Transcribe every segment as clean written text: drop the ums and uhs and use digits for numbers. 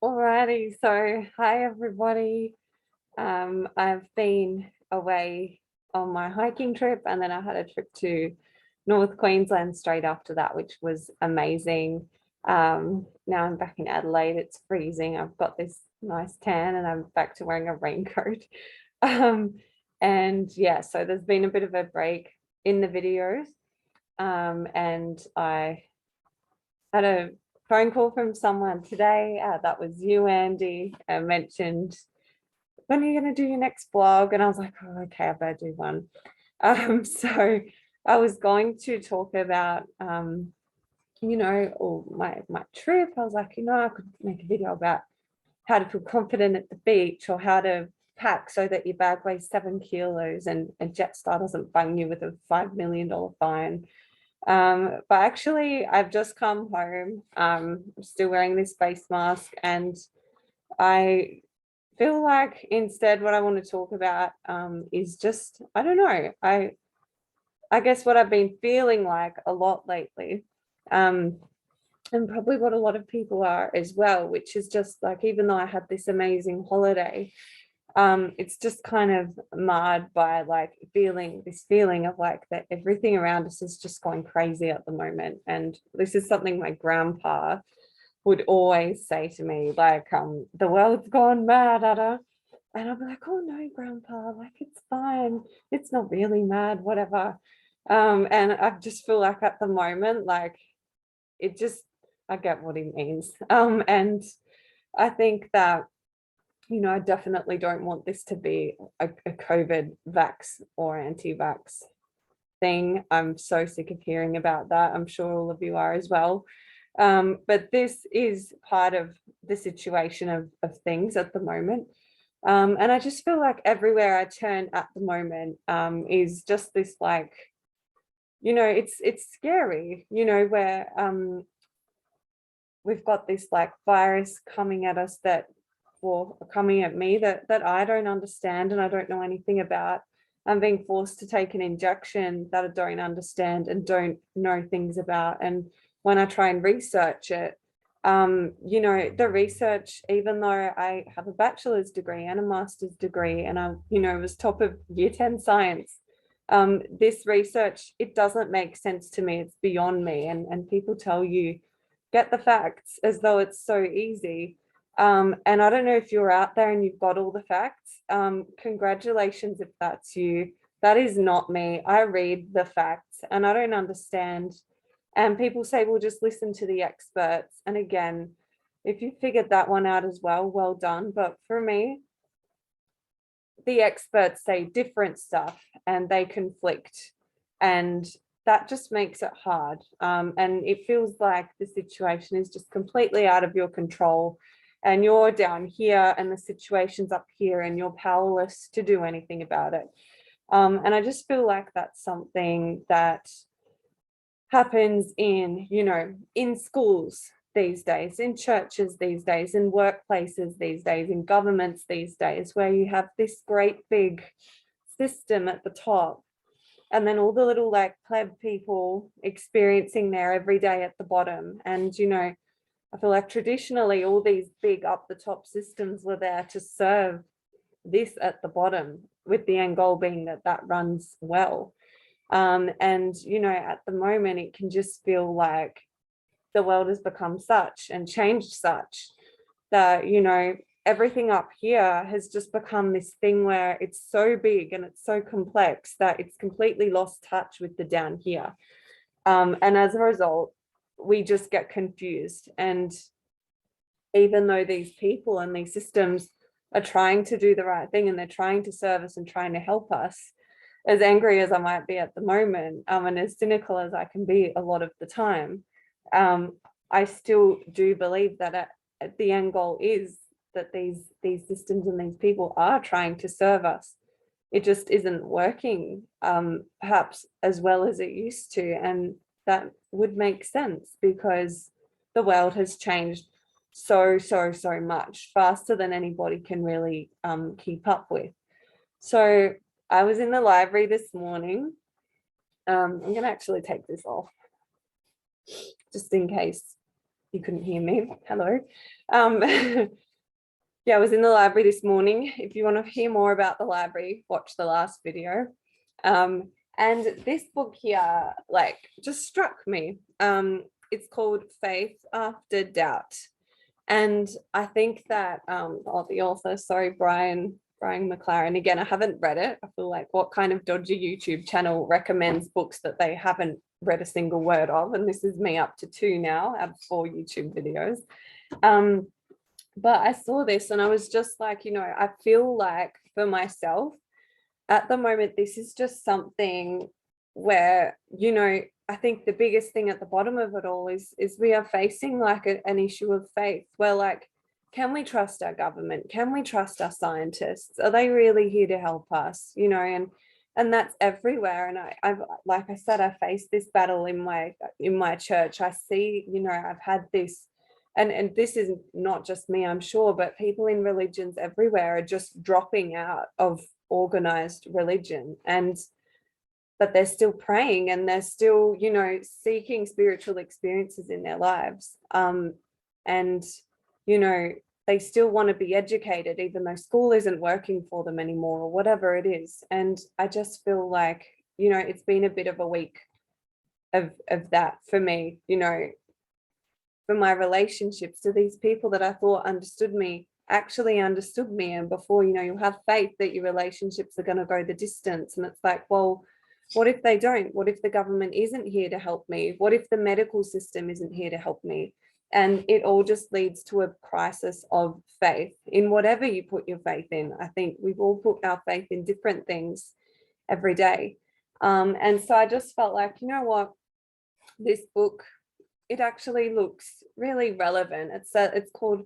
Alrighty, so hi everybody. I've been away on my hiking trip and then I had a trip to North Queensland straight after that, which was amazing. Now I'm back in Adelaide, it's freezing. I've got this nice tan and I'm back to wearing a raincoat. Um, and yeah, so there's been a bit of a break in the videos. And I had a phone call from someone today. That was you, Andy, mentioned, when are you going to do your next vlog? And I was like, oh, okay, I better do one. So I was going to talk about, all my trip. I was like, I could make a video about how to feel confident at the beach or how to pack so that your bag weighs 7 kilos and Jetstar doesn't bung you with a $5 million fine. But actually, I've just come home. I'm still wearing this face mask, and I feel like instead what I want to talk about is just, I don't know, I guess what I've been feeling like a lot lately. Um, and probably what a lot of people are as well, which is just like, even though I had this amazing holiday, it's just kind of marred by like this feeling of like that everything around us is just going crazy at the moment. And this is something my grandpa would always say to me, like, the world's gone mad at her. And I'll be like, oh no, grandpa, like it's fine. It's not really mad, whatever. And I just feel like at the moment, like it just, I get what he means. And I think that I definitely don't want this to be a COVID vax or anti-vax thing. I'm so sick of hearing about that. I'm sure all of you are as well. But this is part of the situation of things at the moment. And I just feel like everywhere I turn at the moment is just this like, it's scary, where we've got this like virus coming at us or coming at me that I don't understand and I don't know anything about. I'm being forced to take an injection that I don't understand and don't know things about. And when I try and research it, the research, even though I have a bachelor's degree and a master's degree, and I, was top of year 10 science, this research, it doesn't make sense to me. It's beyond me. And people tell you, get the facts as though it's so easy. And I don't know if you're out there and you've got all the facts. Congratulations if that's you. That is not me. I read the facts and I don't understand. And people say, well, just listen to the experts. And again, if you figured that one out as well, well done. But for me, the experts say different stuff and they conflict. And that just makes it hard. And it feels like the situation is just completely out of your control and you're down here and the situation's up here and you're powerless to do anything about it. And I just feel like that's something that happens in schools these days, in churches these days, in workplaces these days, in governments these days, where you have this great big system at the top and then all the little like pleb people experiencing their every day at the bottom. And I feel like traditionally all these big up the top systems were there to serve this at the bottom, with the end goal being that runs well. And at the moment it can just feel like the world has become such and changed such that everything up here has just become this thing where it's so big and it's so complex that it's completely lost touch with the down here. And as a result, we just get confused. And even though these people and these systems are trying to do the right thing and they're trying to serve us and trying to help us, as angry as I might be at the moment, and as cynical as I can be a lot of the time, I still do believe that at the end goal is that these systems and these people are trying to serve us. It just isn't working, perhaps as well as it used to. And that would make sense because the world has changed so much faster than anybody can really keep up with. So I was in the library this morning. I'm going to actually take this off just in case you couldn't hear me. Hello. Yeah, I was in the library this morning. If you want to hear more about the library, watch the last video. And this book here, like, just struck me. It's called Faith After Doubt. And I think that the author, sorry, Brian McLaren, again, I haven't read it. I feel like, what kind of dodgy YouTube channel recommends books that they haven't read a single word of? And this is me up to 2 now out of 4 YouTube videos. But I saw this and I was just like, you know, I feel like for myself at the moment, this is just something where, you know, I think the biggest thing at the bottom of it all is we are facing like an issue of faith where, like, can we trust our government? Can we trust our scientists? Are they really here to help us? You know, and that's everywhere. And I've, like I said, I face this battle in my church. I see, you know, I've had this, and this is not just me, I'm sure, but people in religions everywhere are just dropping out of organized religion, but they're still praying and they're still, you know, seeking spiritual experiences in their lives. And, you know, they still want to be educated, even though school isn't working for them anymore or whatever it is. And I just feel like, you know, it's been a bit of a week of that for me, you know, for my relationships to these people that I thought understood me, actually understood me. And before, you know, you have faith that your relationships are going to go the distance. And it's like, well, what if they don't? What if the government isn't here to help me? What if the medical system isn't here to help me? And it all just leads to a crisis of faith in whatever you put your faith in. I think we've all put our faith in different things every day. And so I just felt like, you know what, this book, it actually looks really relevant. It's called,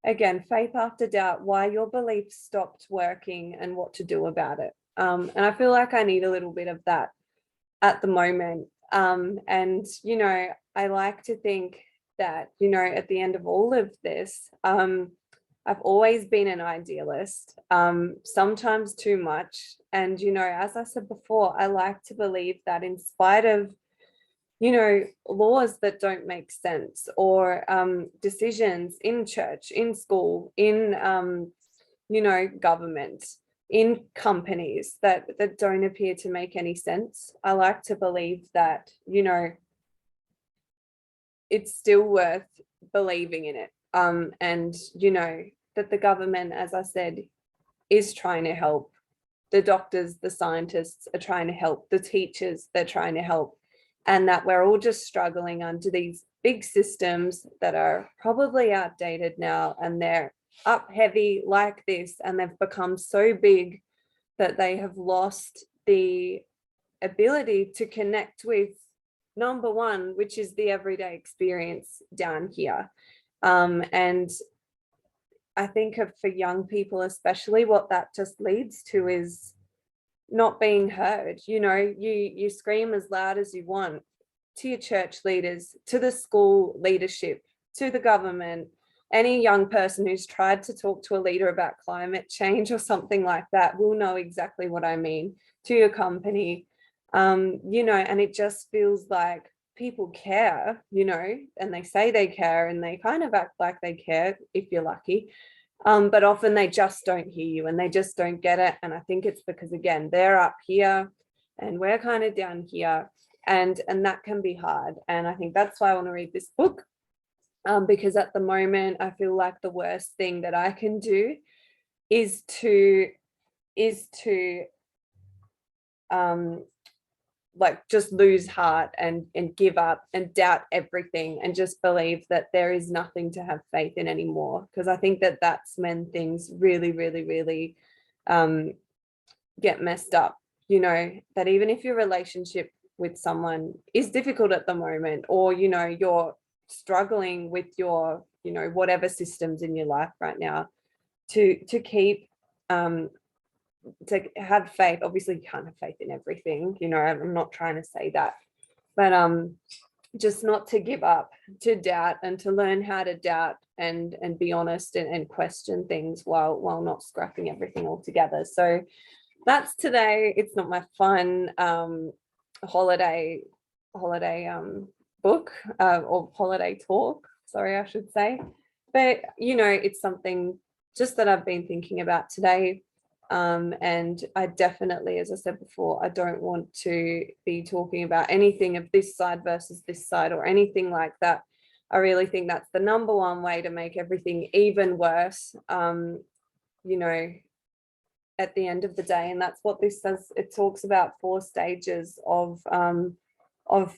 again, Faith After Doubt, Why Your Beliefs Stopped Working and What to Do About It. And I feel like I need a little bit of that at the moment. And, you know, I like to think that, you know, at the end of all of this, I've always been an idealist, sometimes too much. And, you know, as I said before, I like to believe that in spite of, you know, laws that don't make sense, or decisions in church, in school, in, you know, government, in companies that don't appear to make any sense, I like to believe that, you know, it's still worth believing in it. And, you know, that the government, as I said, is trying to help. The doctors, the scientists are trying to help. The teachers, they're trying to help. And that we're all just struggling under these big systems that are probably outdated now, and they're up heavy like this, and they've become so big that they have lost the ability to connect with number one, which is the everyday experience down here. And I think for young people especially, what that just leads to is not being heard. You know, you scream as loud as you want to your church leaders, to the school leadership, to the government. Any young person who's tried to talk to a leader about climate change or something like that will know exactly what I mean, to your company. You know, and it just feels like people care, you know, and they say they care and they kind of act like they care if you're lucky. But often they just don't hear you and they just don't get it. And I think it's because, again, they're up here and we're kind of down here, and that can be hard. And I think that's why I want to read this book, because at the moment I feel like the worst thing that I can do is to like just lose heart and give up and doubt everything and just believe that there is nothing to have faith in anymore. Because I think that that's when things really, really, really get messed up. You know, that even if your relationship with someone is difficult at the moment, or, you know, you're struggling with your, you know, whatever systems in your life right now, to keep to have faith. Obviously you can't have faith in everything, you know, I'm not trying to say that, but just not to give up, to doubt, and to learn how to doubt and be honest and question things while not scrapping everything all together. So that's today. It's not my fun holiday book or holiday talk. sorry, I should say. But, you know, it's something just that I've been thinking about today. And I definitely, as I said before, I don't want to be talking about anything of this side versus this side or anything like that. I really think that's the number one way to make everything even worse, you know, at the end of the day. And that's what this says. It talks about 4 stages of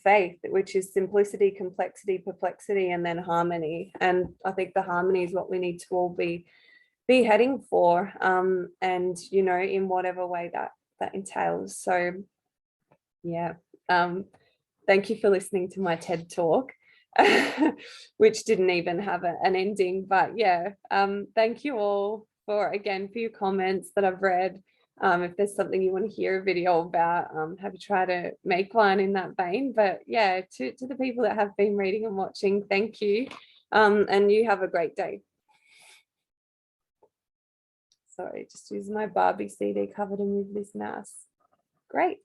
faith, which is simplicity, complexity, perplexity, and then harmony. And I think the harmony is what we need to all be heading for, and, you know, in whatever way that entails. So yeah, thank you for listening to my TED talk, which didn't even have an ending. But yeah, thank you all for your comments that I've read. If there's something you want to hear a video about, have you try to make one in that vein. But yeah, to the people that have been reading and watching, thank you, and you have a great day. Sorry, just use my Barbie CD covered in with this mouse. Great.